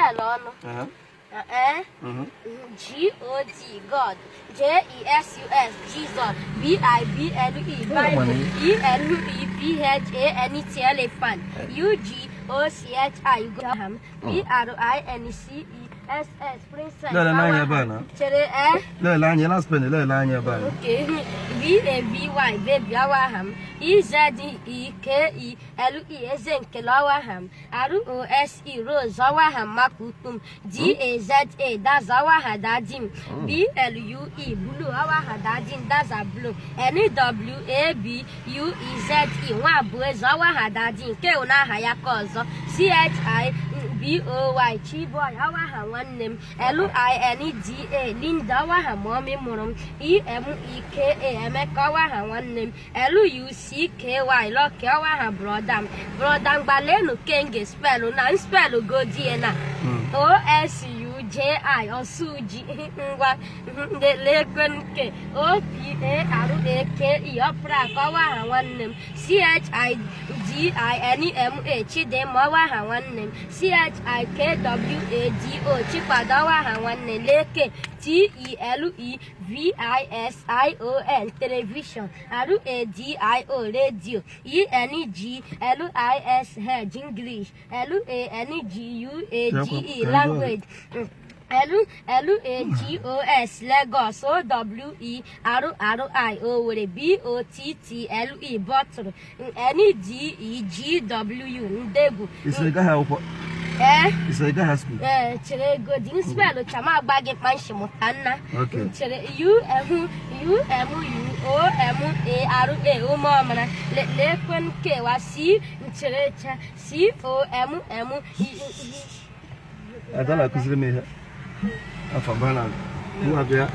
spell on. G-O-D, God. J-E-S-U-S, Jesus. B-I-B-L-E, Bible. E-L-U-E-P-H-A-N-E-T, elephant. U-G-O-C-H-I, B-R-I-N-C-E-S-S, princess. No, V-A-V-Y, baby, Awaham. E-Z-E-K-E-L-E, Ezenkelawaham. R-O-S-E, Rose, Awaham, Makutum. D-A-Z-A, that's Awahadadim. B-L-U-E, Blue, Awahadadim, that's a blue. N-W-A-B-U-E-Z-E, Wabu, Zawahadadim, Keuna Hayakozo. C-H-I, B-O-Y, Chiboy, Awaham, one name. L-I-N-E-D-A, Linda, Waham, Mommy Morum. E-M-E-K-A, Emeka, one name. L-U-C-K-Y, Lock, Awaham, Brodam. Brodam, Baleno, Kenge, spell, non spell, go Diana. O-S-U-J-I, or Suji, the Legon K, O-P-A-R-A-K-E, Opera, Kawaha, one name. C-H-I-D-I-N-E-M-A, Chidem, one name. C-H-I-K-W-A-D-O, Chipadawa, one name. Leke, T-E-L-E-V-I-S-I-O-N, television. R-A-D-I-O, radio. E-N-E-G-L-I-S, hedge, English. L-A-N-E-G-U-A-G-E, language. L-U-A-G-O-S, Lagos, O-W-E-R-R-I-O, B-O-T-T-L-E, bottle. N-E-D-E-G-W, Ndegu. It's like a help. It's like a high school. Chere go din spell chama bag panshimotana. Okay. Chere U-M-U-O-M-A-R-A, o mama. Le kwen ke wa C, chere C-O-M-M-E. I don't like to see me here. I'm from Ghana. Who are there?